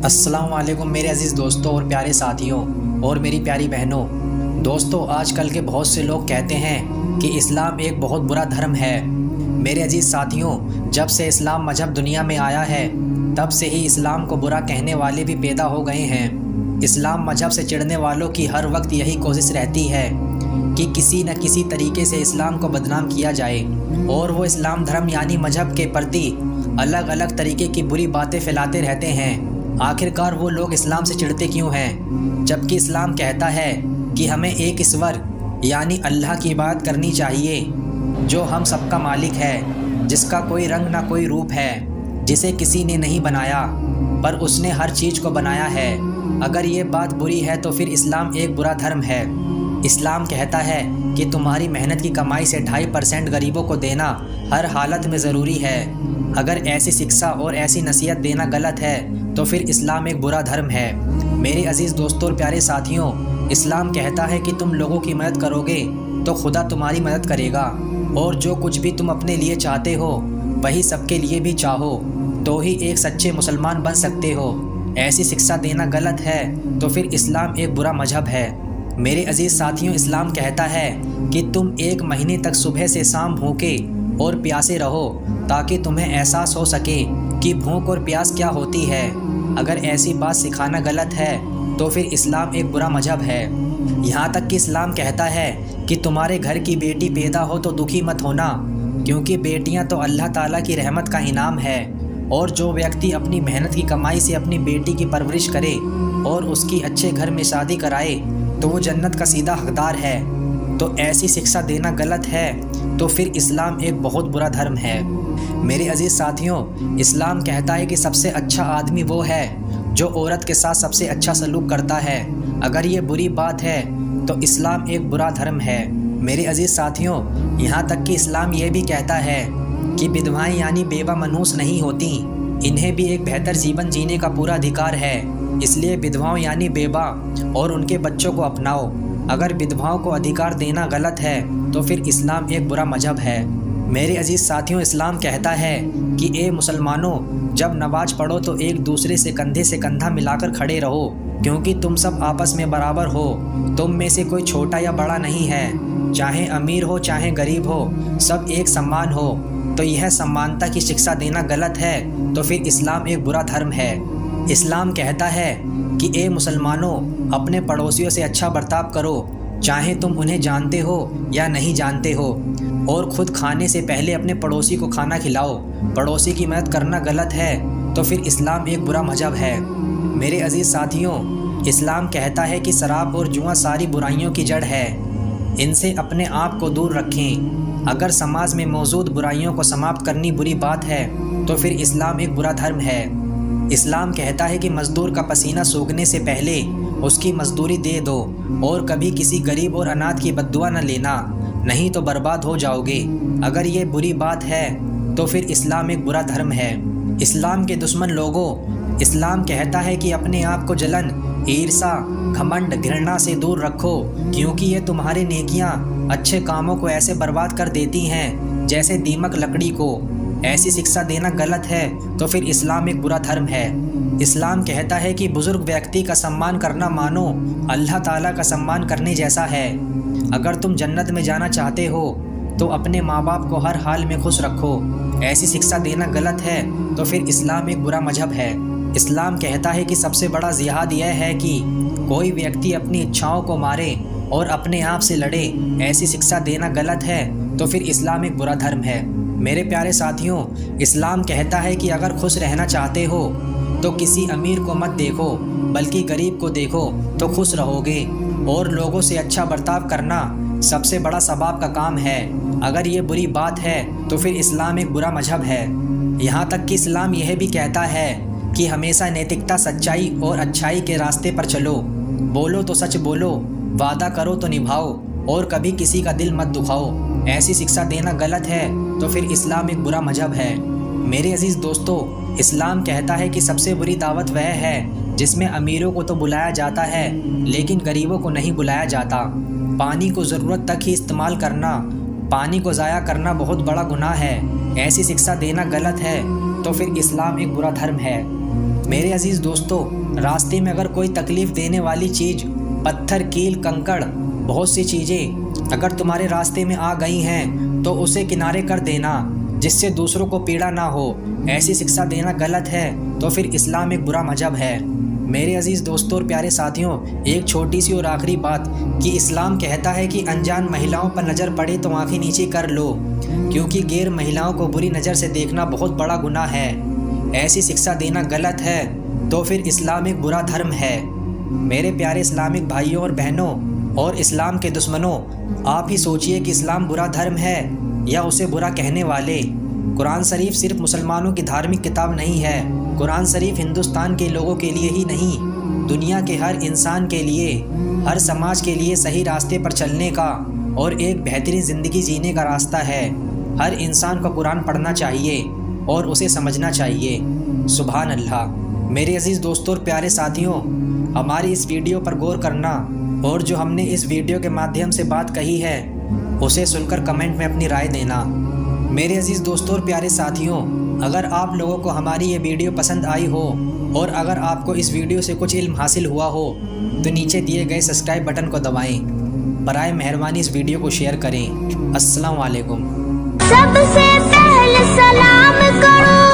अस्सलाम वालेकुम मेरे अज़ीज़ दोस्तों और प्यारे साथियों और मेरी प्यारी बहनों। दोस्तों, आजकल के बहुत से लोग कहते हैं कि इस्लाम एक बहुत बुरा धर्म है। मेरे अज़ीज़ साथियों, जब से इस्लाम मजहब दुनिया में आया है तब से ही इस्लाम को बुरा कहने वाले भी पैदा हो गए हैं। इस्लाम मजहब से चिढ़ने वालों की हर वक्त यही कोशिश रहती है कि किसी न किसी तरीके से इस्लाम को बदनाम किया जाए और वो इस्लाम धर्म यानी मजहब के प्रति अलग अलग तरीके की बुरी बातें फैलाते रहते हैं। आखिरकार वो लोग इस्लाम से चिढ़ते क्यों हैं, जबकि इस्लाम कहता है कि हमें एक ईश्वर यानी अल्लाह की इबादत करनी चाहिए जो हम सबका मालिक है, जिसका कोई रंग ना कोई रूप है, जिसे किसी ने नहीं बनाया पर उसने हर चीज़ को बनाया है। अगर ये बात बुरी है तो फिर इस्लाम एक बुरा धर्म है। इस्लाम कहता है कि तुम्हारी मेहनत की कमाई से 2.5% गरीबों को देना हर हालत में ज़रूरी है। अगर ऐसी शिक्षा और ऐसी नसीहत देना गलत है तो फिर इस्लाम एक बुरा धर्म है। मेरे अजीज़ दोस्तों और प्यारे साथियों, इस्लाम कहता है कि तुम लोगों की मदद करोगे तो खुदा तुम्हारी मदद करेगा और जो कुछ भी तुम अपने लिए चाहते हो वही सबके लिए भी चाहो तो ही एक सच्चे मुसलमान बन सकते हो। ऐसी शिक्षा देना गलत है तो फिर इस्लाम एक बुरा मजहब है। मेरे अजीज़ साथियों, इस्लाम कहता है कि तुम 1 महीने तक सुबह से शाम भूखे और प्यासे रहो ताकि तुम्हें एहसास हो सके कि भूख और प्यास क्या होती है। अगर ऐसी बात सिखाना गलत है तो फिर इस्लाम एक बुरा मजहब है। यहाँ तक कि इस्लाम कहता है कि तुम्हारे घर की बेटी पैदा हो तो दुखी मत होना, क्योंकि बेटियाँ तो अल्लाह ताला की रहमत का इनाम है और जो व्यक्ति अपनी मेहनत की कमाई से अपनी बेटी की परवरिश करे और उसकी अच्छे घर में शादी कराए तो वो जन्नत का सीधा हकदार है। तो ऐसी शिक्षा देना गलत है तो फिर इस्लाम एक बहुत बुरा धर्म है। मेरे अजीज़ साथियों, इस्लाम कहता है कि सबसे अच्छा आदमी वो है जो औरत के साथ सबसे अच्छा सलूक करता है। अगर ये बुरी बात है तो इस्लाम एक बुरा धर्म है। मेरे अजीज़ साथियों, यहाँ तक कि इस्लाम ये भी कहता है कि विधवाएं यानी बेवा मनहूस नहीं होती, इन्हें भी एक बेहतर जीवन जीने का पूरा अधिकार है। इसलिए विधवाओं यानी बेवा और उनके बच्चों को अपनाओ। अगर विधवाओं को अधिकार देना गलत है तो फिर इस्लाम एक बुरा मजहब है। मेरे अजीज़ साथियों, इस्लाम कहता है कि ए मुसलमानों, जब नमाज पढ़ो तो एक दूसरे से कंधे से कंधा मिलाकर खड़े रहो, क्योंकि तुम सब आपस में बराबर हो। तुम में से कोई छोटा या बड़ा नहीं है, चाहे अमीर हो चाहे गरीब हो, सब एक समान हो। तो यह समानता की शिक्षा देना गलत है तो फिर इस्लाम एक बुरा धर्म है। इस्लाम कहता है कि ए मुसलमानों, अपने पड़ोसियों से अच्छा बर्ताव करो, चाहे तुम उन्हें जानते हो या नहीं जानते हो, और ख़ुद खाने से पहले अपने पड़ोसी को खाना खिलाओ। पड़ोसी की मदद करना गलत है तो फिर इस्लाम एक बुरा मजहब है। मेरे अजीज़ साथियों, इस्लाम कहता है कि शराब और जुआ सारी बुराइयों की जड़ है, इनसे अपने आप को दूर रखें। अगर समाज में मौजूद बुराइयों को समाप्त करनी बुरी बात है तो फिर इस्लाम एक बुरा धर्म है। इस्लाम कहता है कि मज़दूर का पसीना सूखने से पहले उसकी मजदूरी दे दो और कभी किसी गरीब और अनाथ की बद्दुआ न लेना, नहीं तो बर्बाद हो जाओगे। अगर ये बुरी बात है तो फिर इस्लाम एक बुरा धर्म है। इस्लाम के दुश्मन लोगों, इस्लाम कहता है कि अपने आप को जलन, ईर्षा, घमंड, घृणा से दूर रखो, क्योंकि ये तुम्हारे नेकियां अच्छे कामों को ऐसे बर्बाद कर देती हैं जैसे दीमक लकड़ी को। ऐसी शिक्षा देना गलत है तो फिर इस्लाम एक बुरा धर्म है। इस्लाम कहता है कि बुजुर्ग व्यक्ति का सम्मान करना मानो अल्लाह ताला का सम्मान करने जैसा है। अगर तुम जन्नत में जाना चाहते हो तो अपने माँ बाप को हर हाल में खुश रखो। ऐसी शिक्षा देना गलत है तो फिर इस्लाम एक बुरा मजहब है। इस्लाम कहता है कि सबसे बड़ा जिहाद यह है कि कोई व्यक्ति अपनी इच्छाओं को मारे और अपने आप से लड़े। ऐसी शिक्षा देना गलत है तो फिर इस्लाम एक बुरा धर्म है। मेरे प्यारे साथियों, इस्लाम कहता है कि अगर खुश रहना चाहते हो तो किसी अमीर को मत देखो बल्कि गरीब को देखो तो खुश रहोगे, और लोगों से अच्छा बर्ताव करना सबसे बड़ा सवाब का काम है। अगर ये बुरी बात है तो फिर इस्लाम एक बुरा मजहब है। यहाँ तक कि इस्लाम यह भी कहता है कि हमेशा नैतिकता, सच्चाई और अच्छाई के रास्ते पर चलो। बोलो तो सच बोलो, वादा करो तो निभाओ और कभी किसी का दिल मत दुखाओ। ऐसी शिक्षा देना गलत है तो फिर इस्लाम एक बुरा मजहब है। मेरे अजीज़ दोस्तों, इस्लाम कहता है कि सबसे बुरी दावत वह है जिसमें अमीरों को तो बुलाया जाता है लेकिन गरीबों को नहीं बुलाया जाता। पानी को ज़रूरत तक ही इस्तेमाल करना, पानी को ज़ाया करना बहुत बड़ा गुनाह है। ऐसी शिक्षा देना गलत है तो फिर इस्लाम एक बुरा धर्म है। मेरे अजीज़ दोस्तों, रास्ते में अगर कोई तकलीफ़ देने वाली चीज़, पत्थर, कील, कंकड़, बहुत सी चीज़ें अगर तुम्हारे रास्ते में आ गई हैं तो उसे किनारे कर देना, जिससे दूसरों को पीड़ा ना हो। ऐसी शिक्षा देना गलत है तो फिर इस्लाम एक बुरा मजहब है। मेरे अजीज़ दोस्तों और प्यारे साथियों, एक छोटी सी और आखिरी बात कि इस्लाम कहता है कि अनजान महिलाओं पर नज़र पड़े तो आंखें नीचे कर लो, क्योंकि गैर महिलाओं को बुरी नज़र से देखना बहुत बड़ा गुनाह है। ऐसी शिक्षा देना गलत है तो फिर इस्लाम एक बुरा धर्म है। मेरे प्यारे इस्लामिक भाइयों और बहनों और इस्लाम के दुश्मनों, आप ही सोचिए कि इस्लाम बुरा धर्म है या उसे बुरा कहने वाले। कुरान शरीफ सिर्फ मुसलमानों की धार्मिक किताब नहीं है। कुरान शरीफ हिंदुस्तान के लोगों के लिए ही नहीं, दुनिया के हर इंसान के लिए, हर समाज के लिए सही रास्ते पर चलने का और एक बेहतरीन ज़िंदगी जीने का रास्ता है। हर इंसान को कुरान पढ़ना चाहिए और उसे समझना चाहिए। सुभान अल्लाह। मेरे अजीज़ दोस्तों और प्यारे साथियों, हमारी इस वीडियो पर गौर करना और जो हमने इस वीडियो के माध्यम से बात कही है उसे सुनकर कमेंट में अपनी राय देना। मेरे अजीज़ दोस्तों और प्यारे साथियों, अगर आप लोगों को हमारी ये वीडियो पसंद आई हो और अगर आपको इस वीडियो से कुछ इल्म हासिल हुआ हो तो नीचे दिए गए सब्सक्राइब बटन को दबाएं। बराए मेहरबानी इस वीडियो को शेयर करें। अस्सलाम वालेकुम। सबसे पहले सलाम करो।